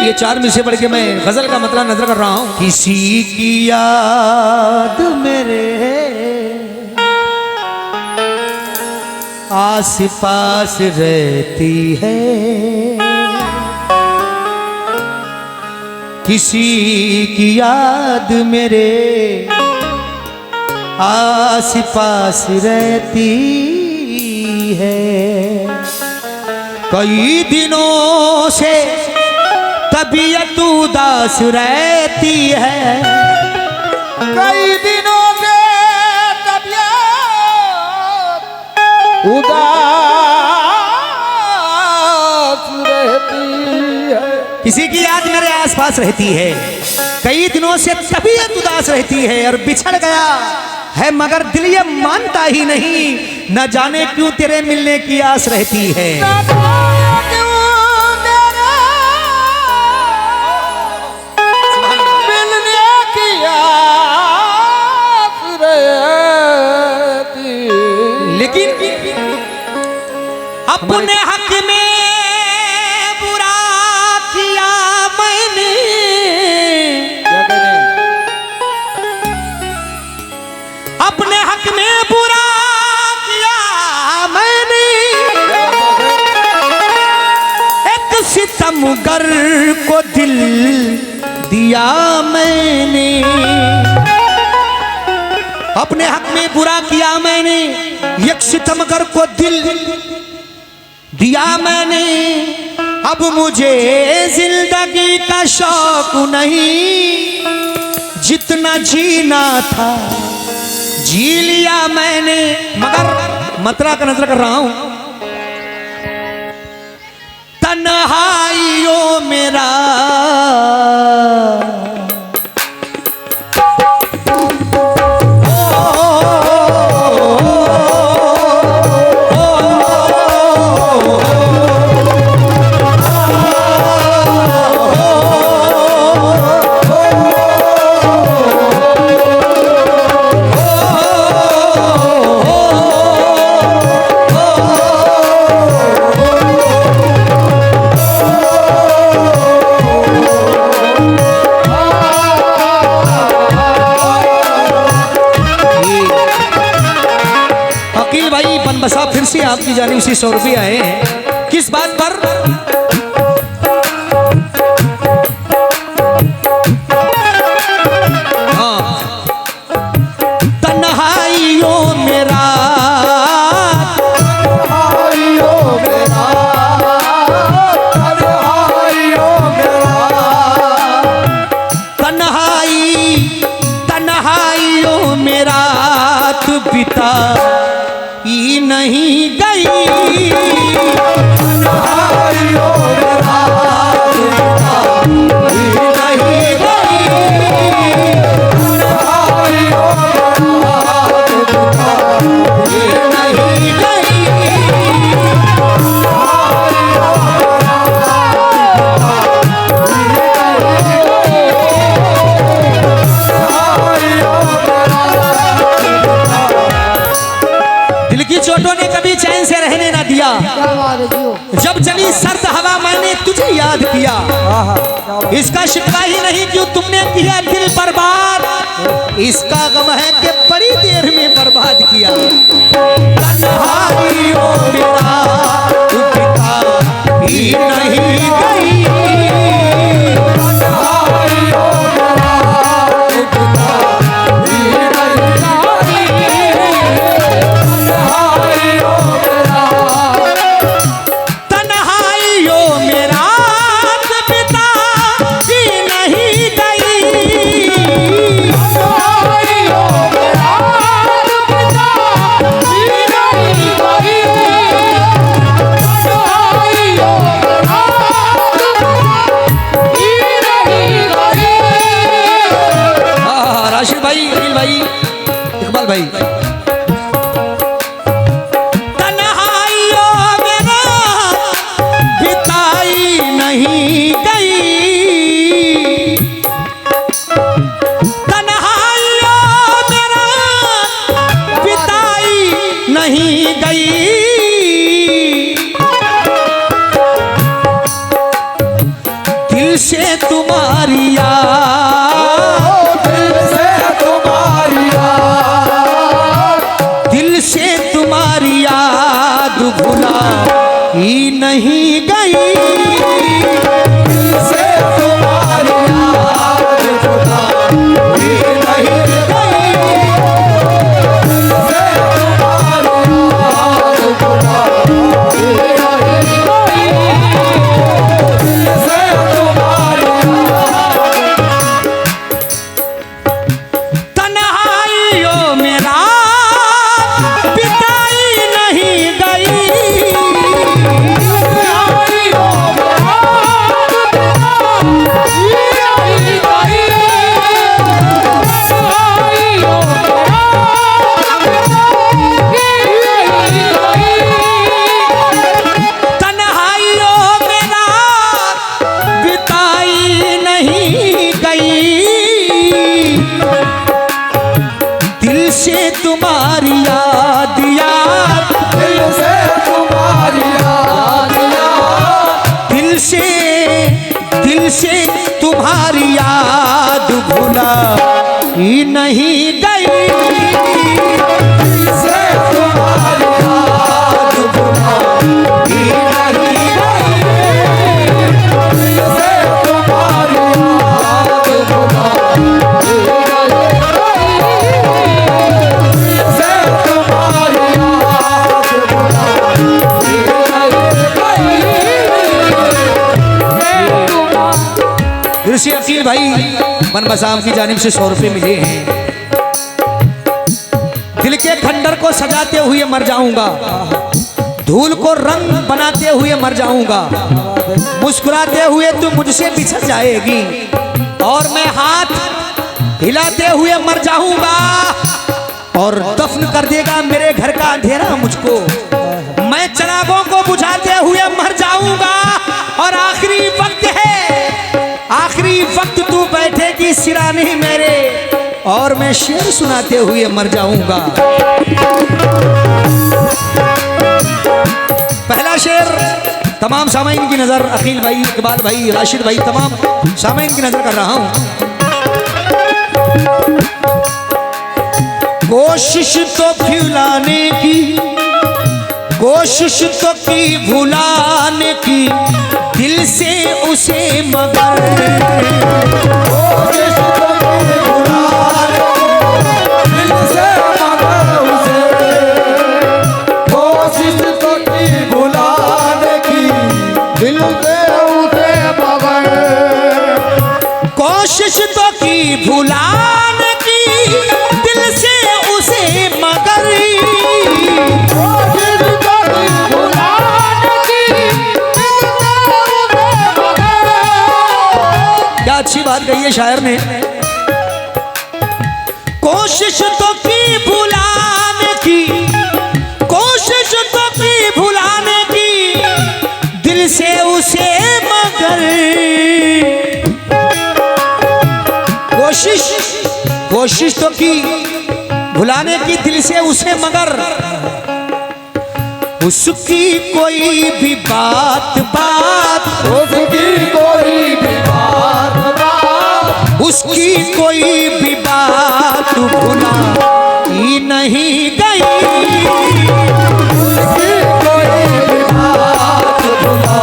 ये 4 में से बढ़ के मैं गजल का मतलब नजर कर रहा हूँ। किसी की याद मेरे आस पास रहती है, किसी की याद मेरे आस पास रहती है। कई दिनों से तबीयत उदास रहती है, कई दिनों से तबीयत उदास रहती है। किसी की याद मेरे आसपास रहती है, कई दिनों से तबीयत उदास रहती है और बिछड़ गया है मगर दिल ये मानता ही नहीं, न जाने क्यों तेरे मिलने की आस रहती है। लेकिन अपने हक में बुरा किया मैंने, अपने हक में बुरा किया मैंने, एक सितमगर को दिल दिया मैंने। अपने हक में बुरा किया मैंने, एक सितमगर को दिल दिया मैंने। अब मुझे जिंदगी का शौक नहीं, जितना जीना था जी लिया मैंने। मगर मतरा का नजर कर रहा हूं। तन्हाइयों मेरा बसा फिर से आपकी जानिब से 100 रुपये आए हैं। किस बात पर? हाँ, तन्हाइयों मेरा, तन्हाइयों मेरा तू पिता ही नहीं गई। तन्हाइयों मेरा तू पिता ही नहीं गई। तन्हाइयों मेरा तू पिता ही नहीं गई। चोटों ने कभी चैन से रहने ना दिया, जब चली सर्द हवा मैंने तुझे याद किया। इसका शिकवा ही नहीं क्यों तुमने किया दिल बर्बाद, इसका गम है कि बड़ी देर में बर्बाद किया। तन्हाइयों मेरा तू पिता ही नहीं गई। से तुम्हारी याद, दिल से तुम्हारी याद, दिल से तुम्हारी याद भुला ही नहीं गई, दिल से तुम्हारी याद भुला ही नहीं गई, दिल से तुम्हारी याद भुला ही नहीं गई, दिल से तुम्हारी तन्हाइयों में रात बिताई नहीं गई, तन्हाइयों में रात बिताई नहीं गई, दिल से तुम्हारी याद याद, दिल से तुम्हारी याद याद, दिल से तुम्हारी याद भुला ही नहीं गई, दिल से तुम्हारी याद भुला ही नहीं गई, दिल से तुम्हारी याद भुला ही नहीं गई, दिल से तुम्हारी याद भुला ही नहीं गई। ऋषि अकील भाई बनबसाम की जानिब से 100 रुपये मिले हैं। दिल के खंडर को सजाते हुए मर जाऊंगा, धूल को रंग बनाते हुए मर जाऊंगा, मुस्कुराते हुए तू मुझसे बिछड़ जाएगी, और मैं हाथ हिलाते हुए मर जाऊंगा, और दफन कर देगा मेरे घर का अंधेरा मुझको, मैं चिरागों को बुझाते हुए मर जाऊंगा, और आखिरी वक्त है, आखिरी वक्त तू बैठेगी सिराने मेरे, और मैं शेर सुनाते हुए मर जाऊंगा। पहला शेर तमाम सामाइन की नजर, अकील भाई, इकबाल भाई, राशिद भाई, तमाम सामाइन की नजर कर रहा हूं। कोशिश तो भुलाने की, कोशिश तो की भुलाने की, दिल से उसे मगर, कोशिश तो की भुलाने की, दिल से मगर उसे, कोशिश तो की भुलाने की, दिल से उसे मगर, कोशिश तो की भुलाने की, दिल से उसे मगर, कोशिश तो की भुलाने की, दिल से उसे मगर। क्या अच्छी बात कही है शायर ने। कोशिश तो की भुलाने की, कोशिश तो की भुलाने की, दिल से उसे मगर, कोशिश, कोशिश तो की भुलाने की, दिल से उसे मगर, उसकी कोई भी बात बात, उसकी कोई भी बात बात, उसकी कोई भी बात भुला ही नहीं गई, उसकी कोई भी बात भुला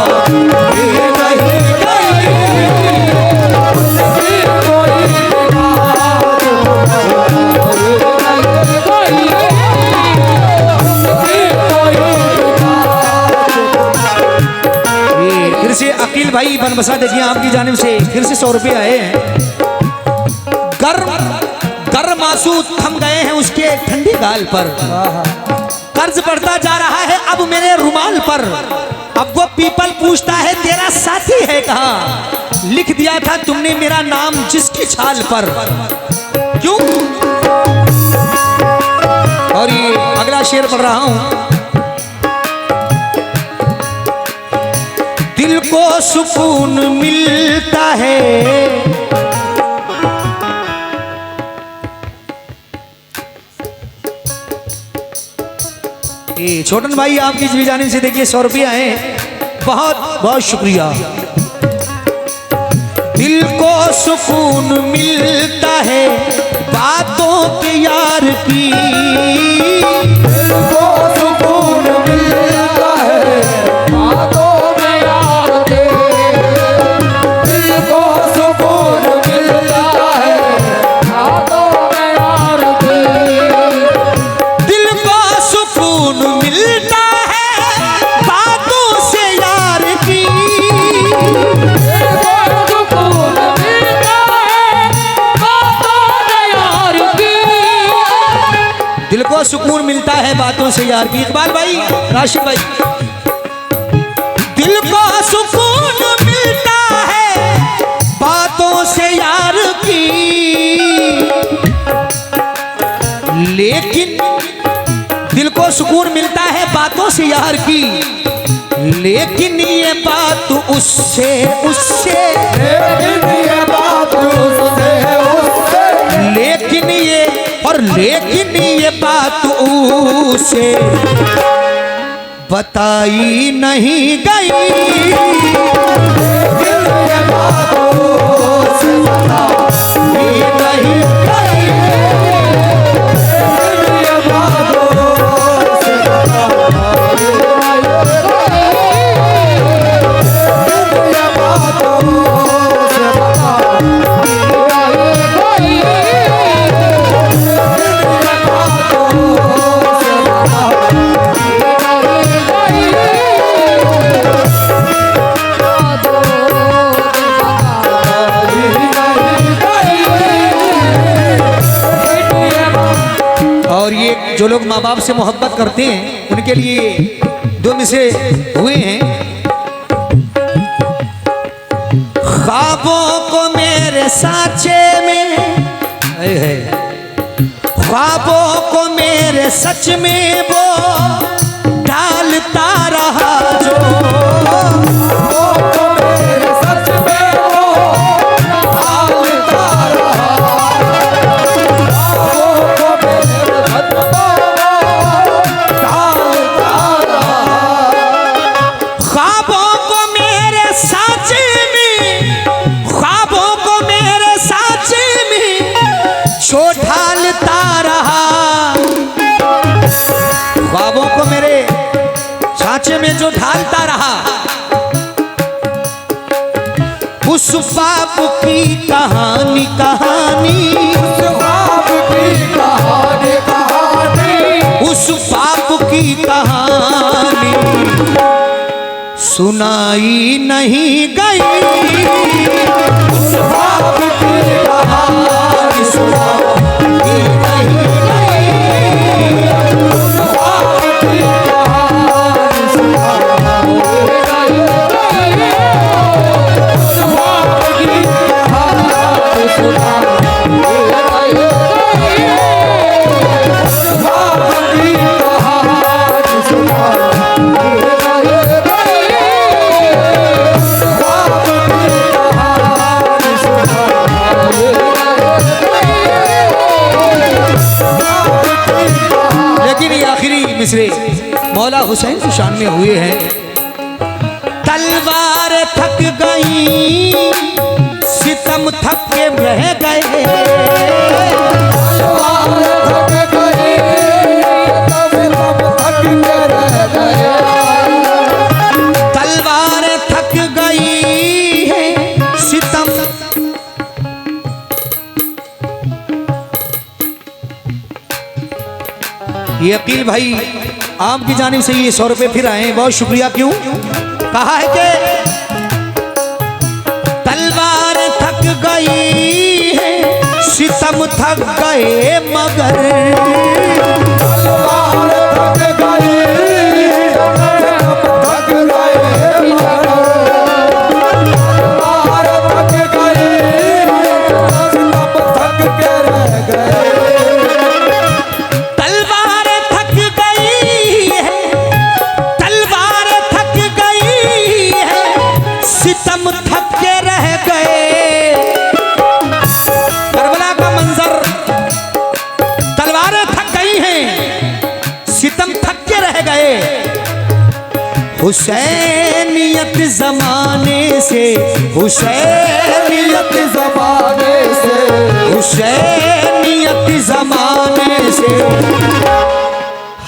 ही नहीं गई, उसकी कोई भी बात भुला ही नहीं गई, उसकी कोई भी बात। ये फिर से अकील भाई बनबसा देखिए आपकी जानिब से फिर से 100 रुपये आए हैं। गर्म आंसू थम गए हैं उसके ठंडी गाल पर, कर्ज बढ़ता जा रहा है अब मेरे रुमाल पर, अब वो पीपल पूछता है तेरा साथी है कहाँ, लिख दिया था तुमने मेरा नाम जिसकी छाल पर, क्यों। और ये अगला शेर पढ़ रहा हूं। दिल को सुकून मिलता है, ये छोटन भाई आपकी भी जाने से देखिए 100 रुपये आए, बहुत बहुत शुक्रिया। सुकून मिलता है बातों के यार की। दिल को सुकून मिलता है बातों में यार के। दिल को सुकून मिलता है बातों में यार के। दिल को सुकून मिलता है बातों से यार की। दिल को सुकून मिलता है बातों से यार की। इकबाल भाई, राशिद भाई, दिल को सुकून मिलता है बातों से यार की, लेकिन दिल को सुकून मिलता है बातों से यार की, लेकिन ये बात उससे उससे लेकिन ये बात उससे उससे लेकिन ये बात उसे बताई नहीं गई। लेकिन ये बात उसे बताई नहीं गई। लेकिन ये बात उसे बताई नहीं गई। लेकिन ये बात उसे बताई नहीं और ये जो लोग माँ बाप से मोहब्बत करते हैं उनके लिए दो मिसरे हुए हैं। ख्वाबों को मेरे साँचे में, ख्वाबों को मेरे सच में वो डालता रहा जो, तो मेरे सच में वो डालता रहा। तो मेरे सच में वो डालता रहा। ख्वाबों को मेरे साँचे में, ख्वाबों को मेरे साँचे में जो ढालता रहा। ख्वाबों को मेरे साँचे में जो ढालता रहा, उस बाप की कहानी कहानी, उस बाप की कहानी कहानी, उस बाप की कहानी सुनाई नहीं गई। उस बाप की कहानी सुनाई नहीं गई। उस बाप की कहानी सुनाई नहीं गई। उस बाप की कहानी सुनाई नहीं गई। उस बाप की कहानी सुनाई नहीं गई। उस बाप की कहानी सुनाई लेकिन ये आखिरी मिसरे मौला हुसैन की शान में हुए हैं। तलवार थक गई, सितम थक के रह गए। थक गई, तब थक के रह गए। तलवार थक गई है, सितम ये अकील भाई आपकी जानिब से ये 100 रुपए फिर आए हैं, बहुत शुक्रिया। क्यों कहा है कि तलवार थक गई है, सितम थक गए मगर, तलवार थक गई, थक गए मगर। तलवार थक गई, तब थक के रह गए। तलवार थक गई है, तलवार थक गई है, सितम थक के रह गए। करबला का मंजर, तलवारें थक गई हैं, सितम थक के रह गए। हुसैनियत जमाने से, हुसैनियत जमाने हुसैनियत जमाने से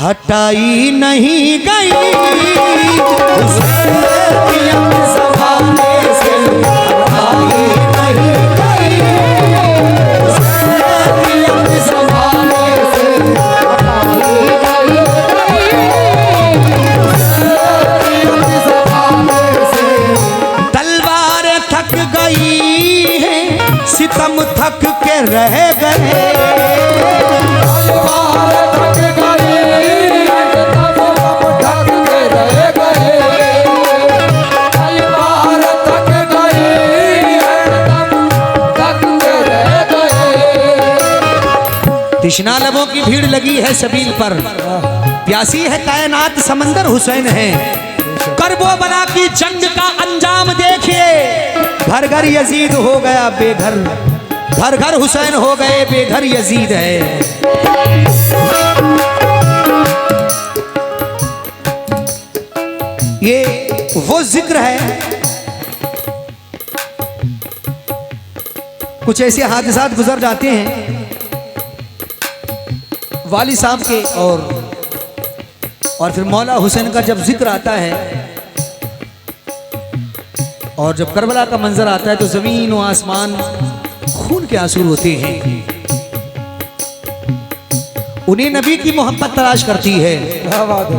हटाई नहीं गई, हुसैनियत जमाने से हटाई नहीं गई, हुसैनियत जमाने से हटाई नहीं गई। तलवारें थक गई हैं, सितम थक के रह गए, तिश्ना लबों की भीड़ लगी है सबील पर, प्यासी है कायनात समंदर हुसैन है। करबो बला की जंग का अंजाम देखिए, घर घर यजीद हो गया बेघर, घर घर हुसैन हो गए बेघर यजीद है। ये वो जिक्र है, कुछ ऐसे हादसात गुजर जाते हैं वाली साहब के, और फिर मौला हुसैन का जब जिक्र आता है और जब करबला का मंजर आता है तो जमीन और आसमान खून के आंसू होते हैं। उन्हें नबी की मोहब्बत तलाश करती है,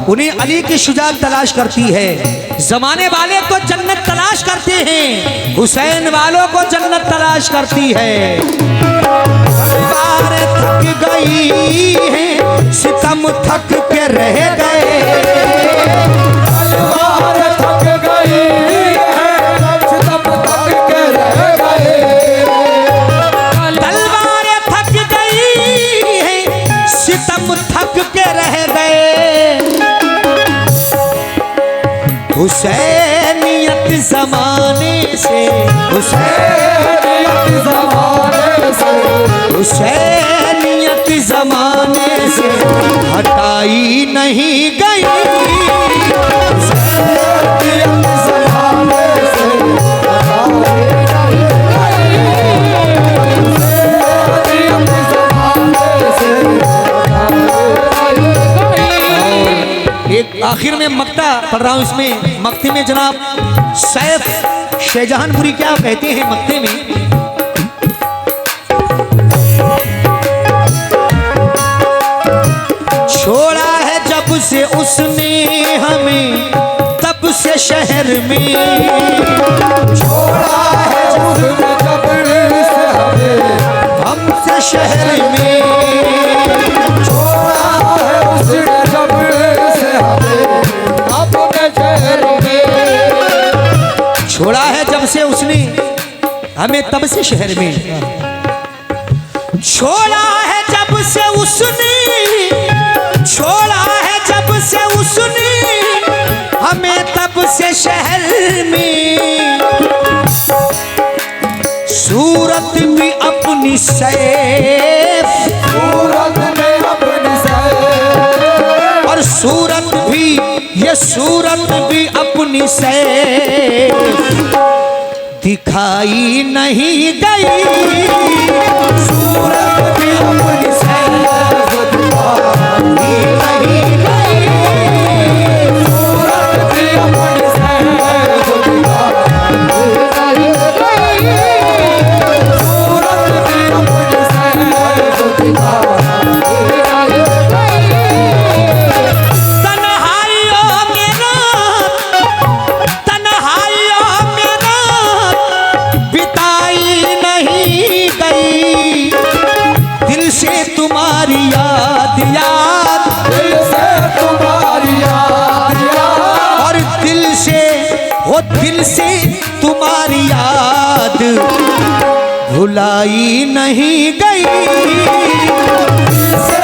उन्हें अली की शुजाअत तलाश करती है। जमाने वाले तो जन्नत तलाश करते हैं, हुसैन वालों को जन्नत तलाश करती है। तलवारें थक गई हैं, सितम थक के रह गए, तलवारें थक गई हैं, सितम थक के रह गए, तलवारें थक गई हैं, सितम थक के रह गए। हुसैनियत जमाने से, हुसैनियत जमाने से, हुसैनियत जमाने से हटाई नहीं गई, हुसैनियत जमाने से हटाई नहीं गई, हुसैनियत जमाने से हटाई नहीं गई। एक आखिर में मक्ता पढ़ रहा हूं, इसमें मक्ते में जनाब सैफ शाहजहानपुरी क्या कहते हैं मक्ते में, छोड़ा है जब से उसने हमें तब से शहर में, छोड़ा है उसने जब से हमें हमसे शहर में, छोड़ा है उसने जब से हमें अपने शहर में, छोड़ा है जब से उसने हमें तब से शहर में, छोड़ा है जब से उसने, छोड़ा है जब से उसने हमें तब से शहर में, सूरत भी अपनी सैफ, सूरत में अपनी सैफ, और सूरत भी, ये सूरत भी अपनी सैफ दिखाई नहीं गई, सूरत भी अपनी सैफ दिखाई नहीं गई, सूरत भी अपनी सैफ दिखाई नहीं गई, सूरत भी अपनी सैफ दिखाई नहीं गई। तन्हाइयों में रात, तन्हाइयों में रात बिताई नहीं गई, दिल से तुम्हारी याद, याद दिल से तुम्हारी याद, याद, और दिल से, वो दिल से तुम्हारी याद भुलाई नहीं गई, दिल से